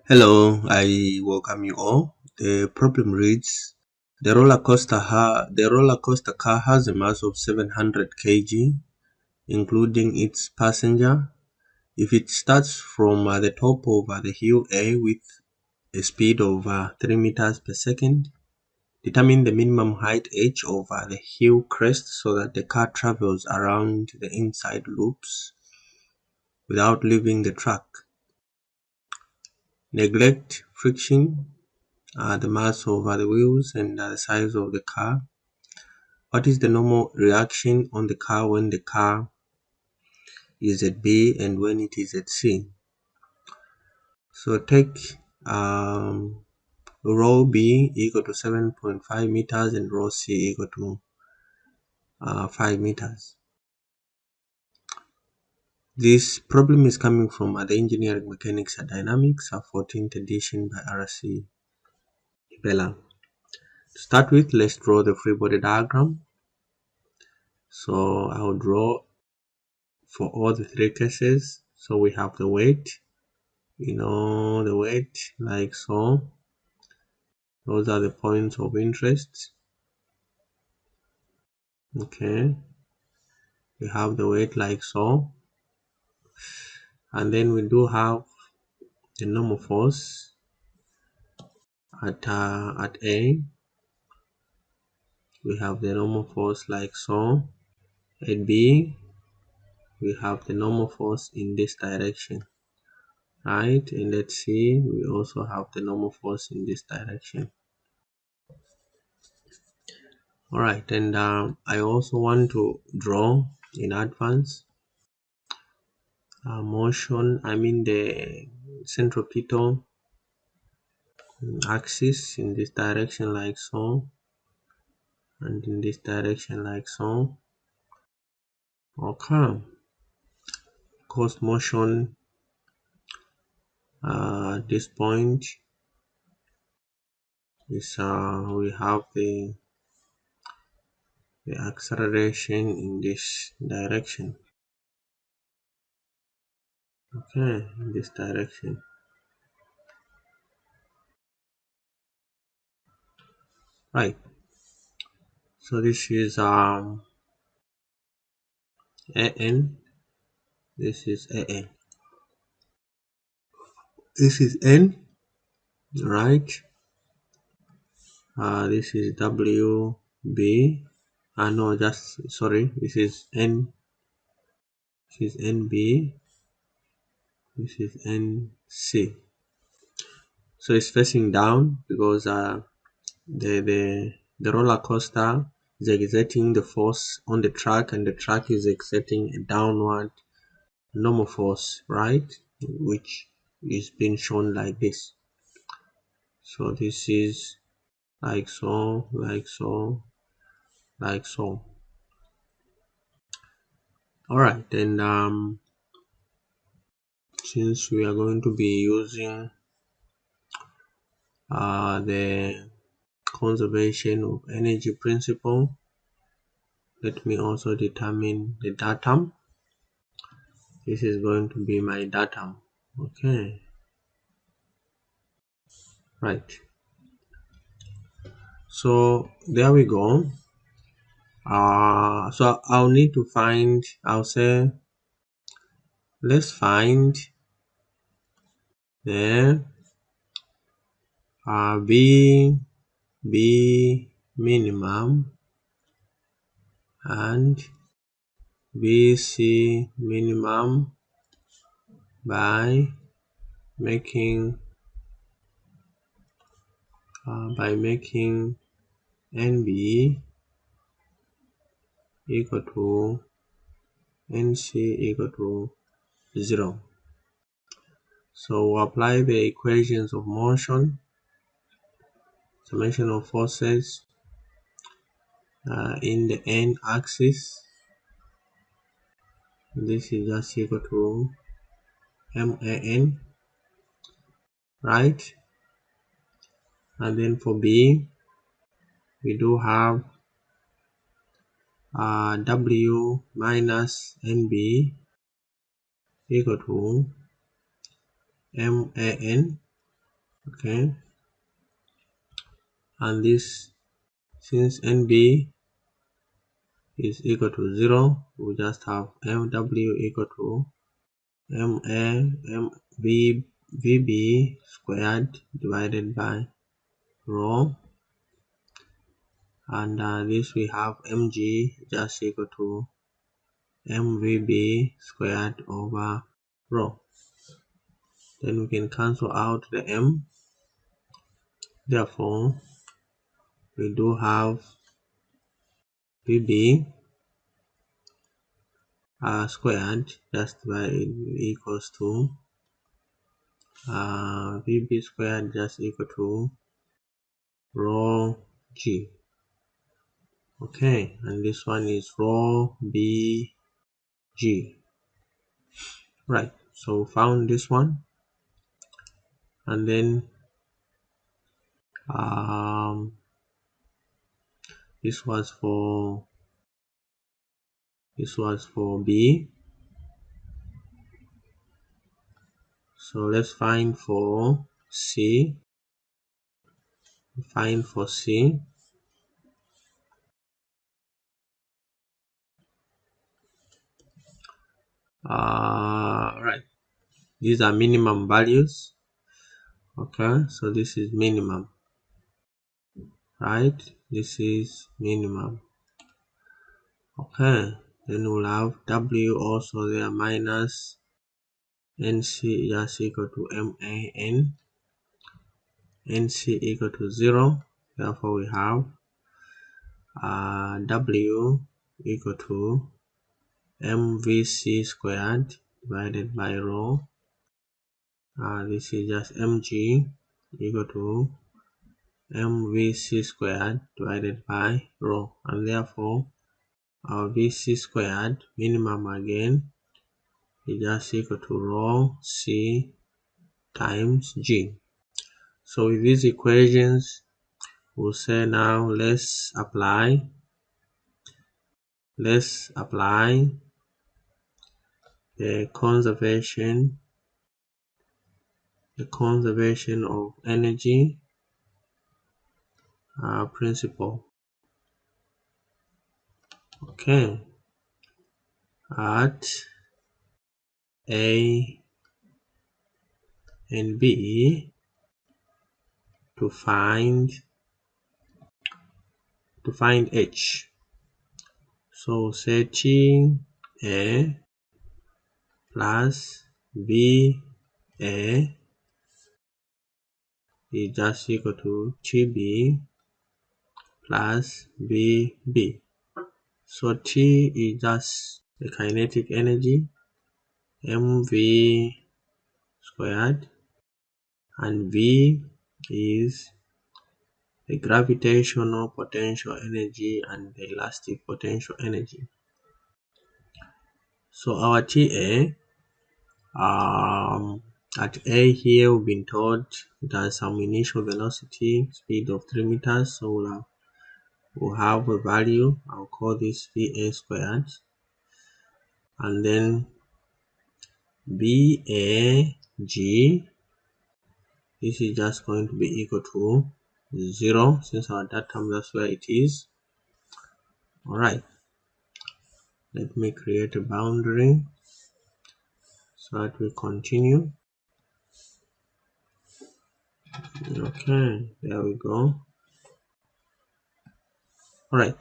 Hello, I welcome you all. The problem reads: the roller coaster car has a mass of 700 kg, including its passenger. If it starts from the top of the hill A with a speed of 3 meters per second, determine the minimum height h over the hill crest so that the car travels around the inside loops without leaving the track. Neglect friction, the mass over the wheels, and the size of the car. What is the normal reaction on the car when the car is at B and when it is at C? So take row B equal to 7.5 meters and row C equal to 5 meters. This problem is coming from the Engineering Mechanics and Dynamics, 14th edition by R.C. Hibbeler. To start with, let's draw the free body diagram. So I'll draw for all the three cases. So we have the weight, the weight like so. Those are the points of interest. Okay, we have the weight like so, and then we do have the normal force at A. We have the normal force like so. At B, we have the normal force in this direction, right? And at C, we also have the normal force in this direction. Alright, and I also want to draw in advance motion, the centripetal axis in this direction like so, and in this direction like so. Okay, cause motion at this point is we have the acceleration in this direction. Okay, in this direction. Right. So this is AN. This is AN. This is N, right? This is WB. No, just sorry. This is N. This is NB. This is NC. So it's facing down because the roller coaster is exerting the force on the track, and the track is exerting a downward normal force, right? Which is being shown like this. So this is like so, like so, like so. Alright, and since we are going to be using the conservation of energy principle, let me also determine the datum. This is going to be my datum. Okay, right. So there we go. So I'll need to find, let's find the B minimum and BC minimum by making NB equal to NC equal to 0. So we'll apply the equations of motion, summation of forces in the N axis. This is just equal to MAN, right? And then for B, we do have W minus NB equal to MAN Okay, and this, since NB is equal to 0, we just have MW equal to VB squared divided by rho, and this we have mg just equal to mvb squared over rho. Then we can cancel out the m, therefore we do have vb squared just by equals to vb squared just equal to rho g. Okay, and this one is rho bg. Right, so found this one, and then this was for B. So let's find for C. Find for C. Right, these are minimum values. Okay, so this is minimum, right? This is minimum. Okay, then we'll have W also there minus NC just equal to MAN, NC equal to 0. Therefore we have W equal to MVC squared divided by rho. This is just mg equal to mvc squared divided by rho, and therefore our vc squared minimum again is just equal to rho c times g. So with these equations, we'll say now let's apply the conservation of energy principle. Okay, at A and B to find H. So setting A plus B A is just equal to TB plus BB. So T is just the kinetic energy, mv squared, and V is the gravitational potential energy and the elastic potential energy. So our TA, at A here we've been told it has some initial velocity, speed of 3 meters, so we'll have a value, I'll call this VA squared, and then BAG, this is just going to be equal to 0, since our datum that's where it is. Alright, let me create a boundary so that we continue. Okay, there we go. Alright,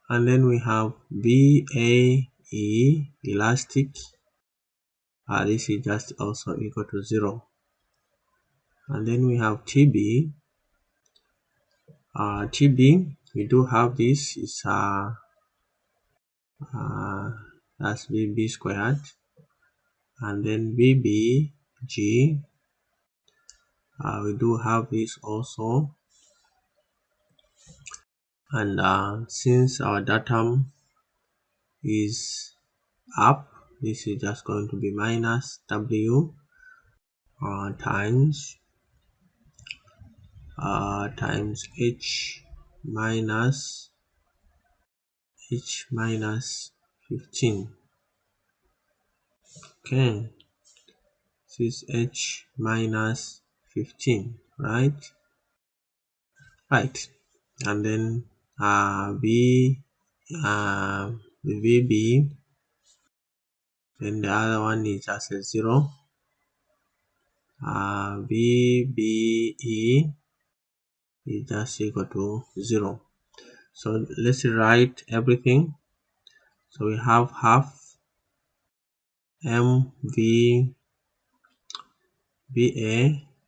and then we have VAE elastic. This is just also equal to 0. And then we have TB. TB, we do have this, is that's VB squared, and then VBG, we do have this also, and since our datum is up, this is just going to be minus W times H minus 15. Okay, this is H minus 15, right? And then VB, then the other one is just a 0. VBE is just equal to 0. So let's write everything. So we have half MVBA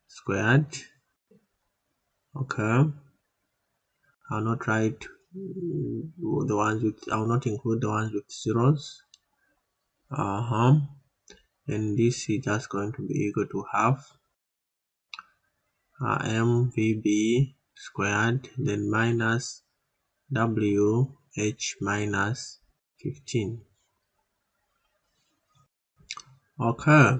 squared. Okay. I'll not write the ones with, I'll not include the ones with zeros. And this is just going to be equal to half MVB squared, then minus WH minus 15. Okay,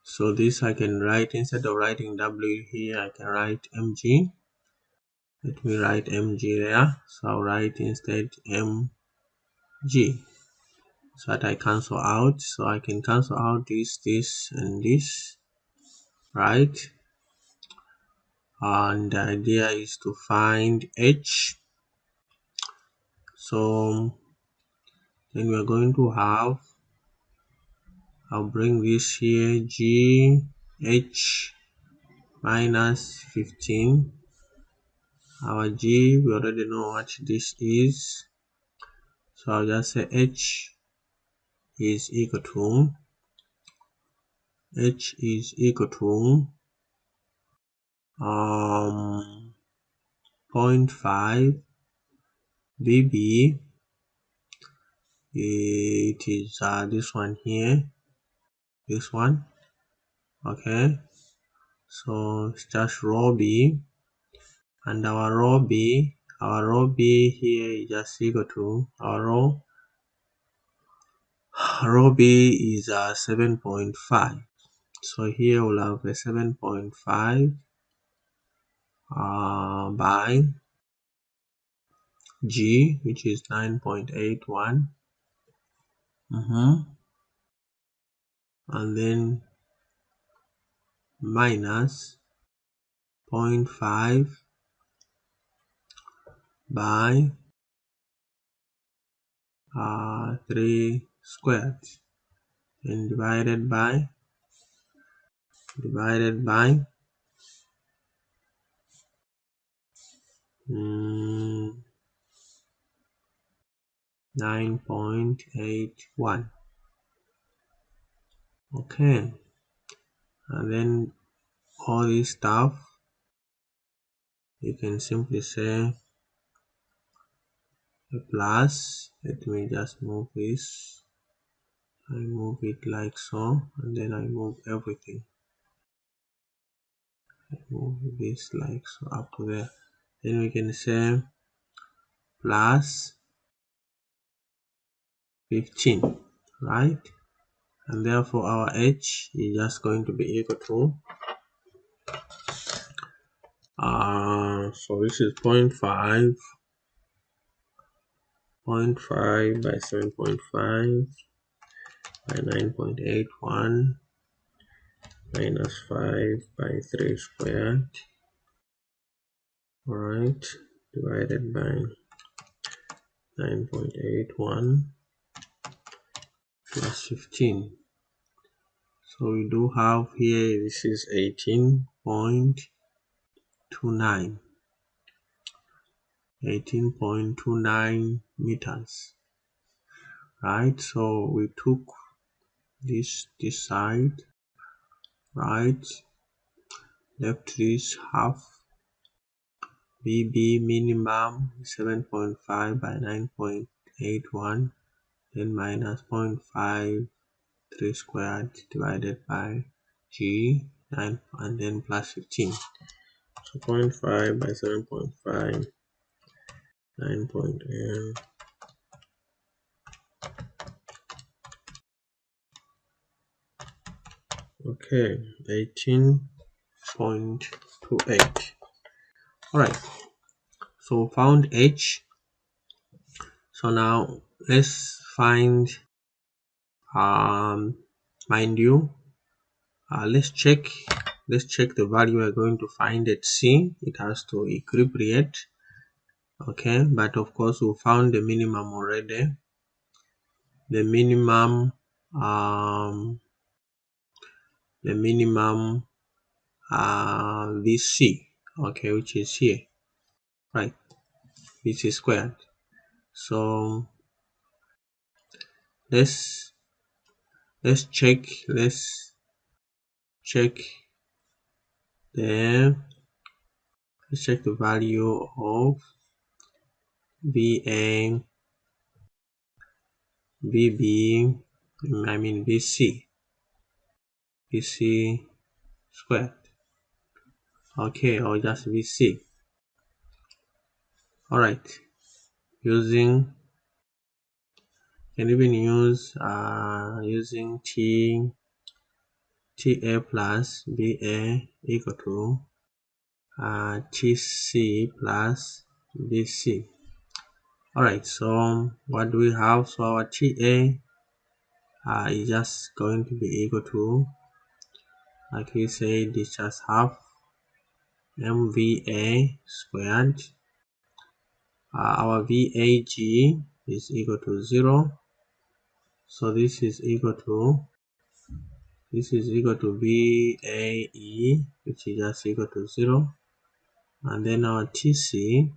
so this I can write, instead of writing W here, I can write mg. Let me write mg there. So I'll write instead mg, so that I cancel out. So I can cancel out this, and this, right? And the idea is to find h. So then we're going to have, I'll bring this here, GH minus 15. Our G, we already know what this is. So I'll just say H is equal to 0.5 VB. It is this one here, this one. Okay, so it's just row B, and our row B here is just equal to our row B is 7.5. So here we'll have a 7.5 by G, which is 9.81. And then minus 0.5 by 3 squared, and divided by 9.81. Okay, and then all this stuff you can simply say a plus. Let me just move this. I move it like so, and then I move everything. I move this like so up to there. Then we can say plus 15, right? And therefore our H is just going to be equal to so this is 0.5 by 7.5 by 9.81 minus 5 by 3 squared, alright, divided by 9.81 plus 15. So we do have here, this is 18.29 meters, right? So we took this side, right, left this half. BB minimum 7.5 by 9.81, then minus 0.5 3 squared divided by G 9, and then plus 15. So 0.5 by 7.5, 9.8. Okay, 18.28. Alright, so found H. So now let's find mind you, let's check let's check the value we're going to find at C. It has to equilibrate. Okay, but of course we found the minimum already. The minimum VC, okay, which is here, right? VC squared. So let's check the value of VA, VB, VC squared, okay, or just VC. All right, using, can even use using TA plus BA equal to TC plus BC. All right, so what do we have? So our TA is just going to be equal to, like we said, it's just half MVA squared. Our VAG is equal to 0, so this is equal to VAE, which is just equal to 0, and then our TC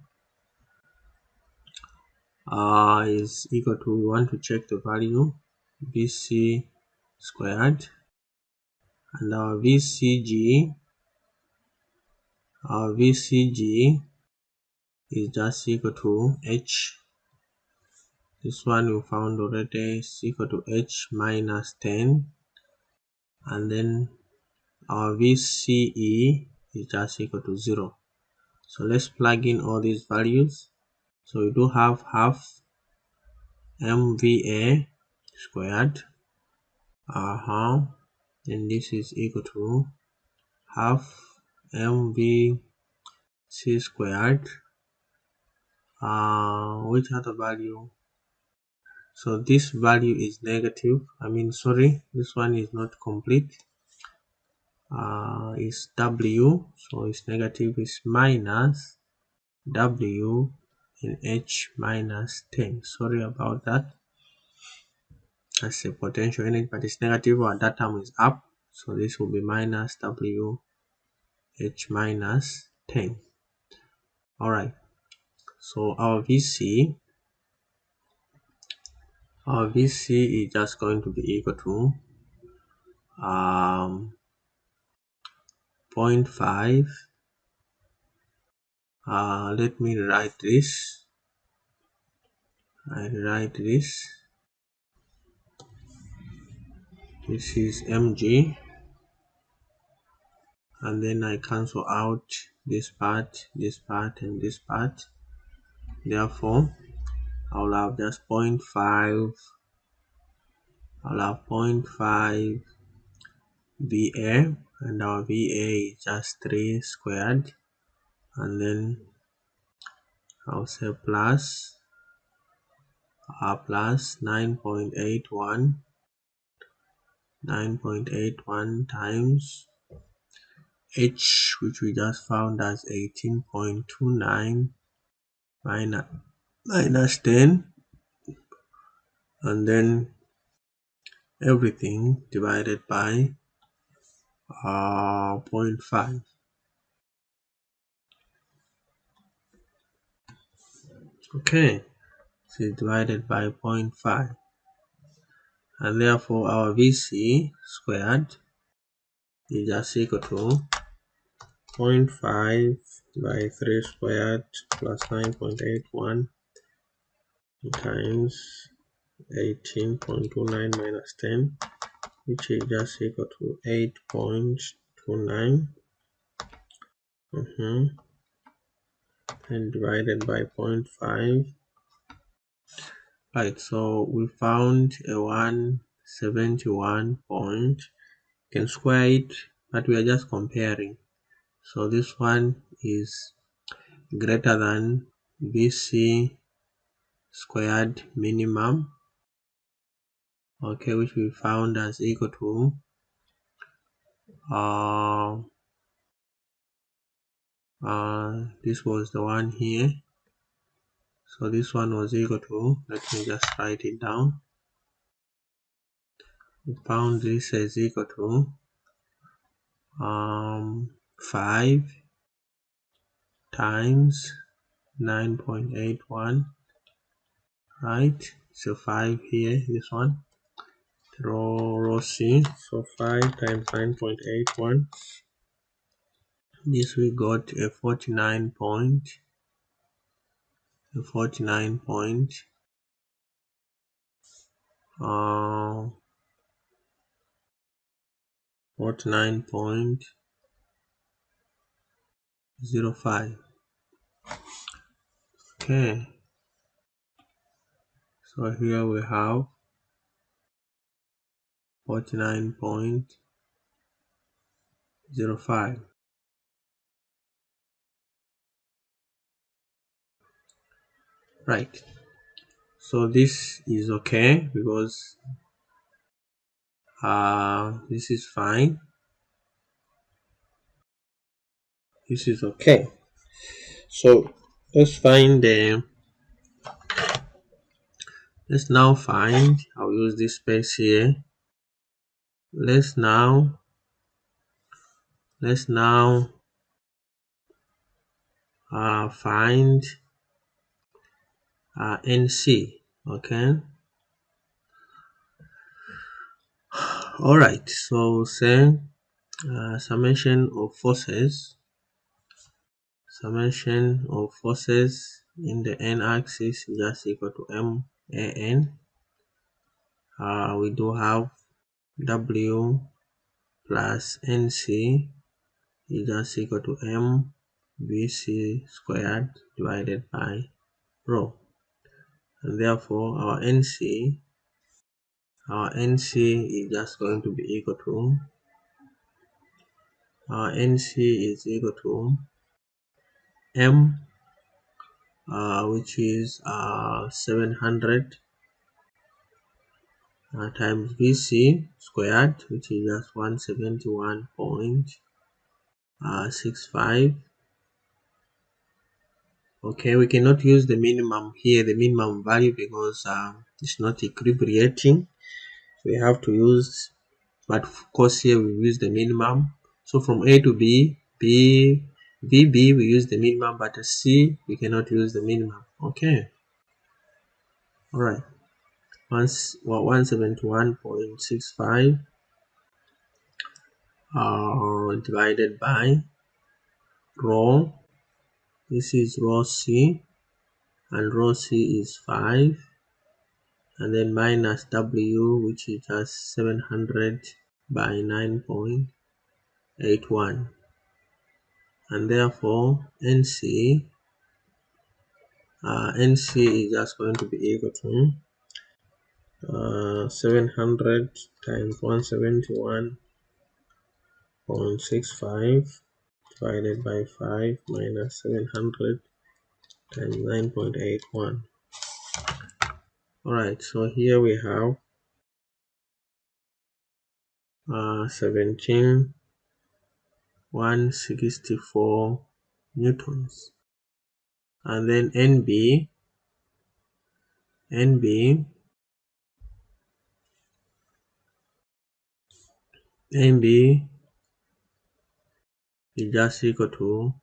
is equal to, we want to check the value, BC squared, and our VCG is just equal to H. This one we found already is equal to H minus 10, and then our VCE is just equal to 0. So let's plug in all these values. So we do have half MVA squared, and this is equal to half MVC squared, which other value? So this value is negative, this one is not complete, is W, so it's negative, is minus W in H minus 10. Sorry about that. That's a potential energy, but it's negative, and that term is up, so this will be minus W H minus 10. All right, so our VC is just going to be equal to 0.5. Let me write this. This is mg, and then I cancel out this part, and this part. Therefore I'll have just 0.5. I'll have 0.5 VA, and our VA is just 3 squared, and then I'll say plus 9.81 times H, which we just found as 18.29 minus 10, and then everything divided by 0.5. Okay, so divided by 0.5, and therefore our VC squared is just equal to 0.5 by 3 squared plus 9.81 times 18.29 minus 10, which is just equal to 8.29, and divided by 0.5. Right, so we found a 171 point. You can square it, but we are just comparing. So this one is greater than BC squared minimum, okay, which we found as equal to this was the one here. So this one was equal to, let me just write it down. We found this as equal to 5 times 9.81, right? So 5 here, this one, row C. So 5 times 9.81. This we got a 49 point, uh, 49.05. Okay, so here we have 49.05. Right. So this is okay because this is fine. This is okay. So let's now find, I'll use this space here. Let's now find NC. Okay. All right. So say summation of forces in the n-axis is just equal to MAN. We do have W plus NC is just equal to MVC squared divided by rho, and therefore our NC is just going to be equal to M, which is 700 times VC squared, which is just 171.65. Okay, we cannot use the minimum here, the minimum value, because it's not equilibrating. We have to use, but of course here we use the minimum. So from A to VB we use the minimum, but C we cannot use the minimum. Okay, all right. 171.65 divided by rho. This is rho C, and rho C is 5, and then minus W, which is just 700 by 9.81, and therefore NC is just going to be equal to 700 times 171.65 divided by 5 minus 700 times 9.81. Alright, so here we have 17,164 newtons, and then NB is just equal to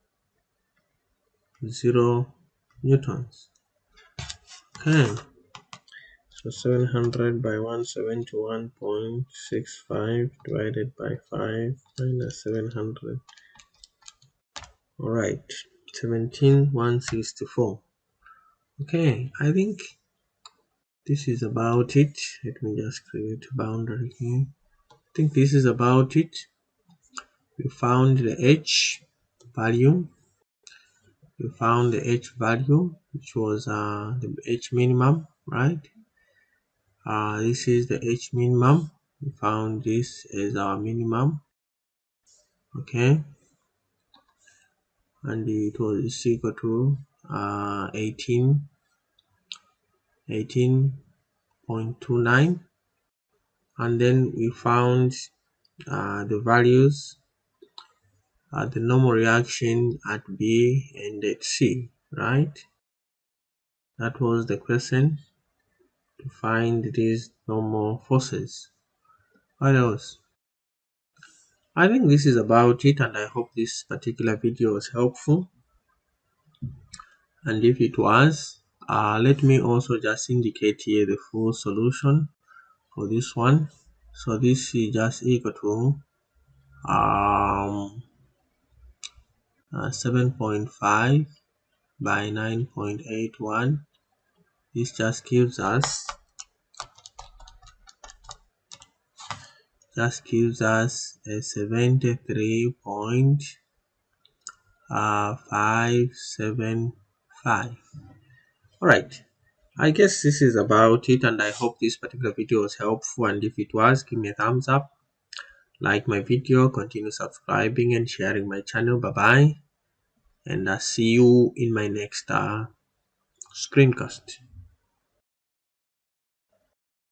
0 newtons. Okay, so 700 by 171.65 divided by 5 minus 700. Alright, 17,164. Okay, I think this is about it. Let me just create a boundary here. I think this is about it. We found the H value. Which was the H minimum, right? This is the H minimum. We found this as our minimum. Okay, and it was equal to 18.29, and then we found the values the normal reaction at B and at C, right? That was the question, to find these normal forces. What else? I think this is about it, and I hope this particular video was helpful. And if it was, let me also just indicate here the full solution for this one. So this is just equal to 7.5 by 9.81. This just gives us a 73.575. Alright, I guess this is about it, and I hope this particular video was helpful, and if it was, give me a thumbs up, like my video, continue subscribing and sharing my channel. Bye bye, and I'll see you in my next screencast.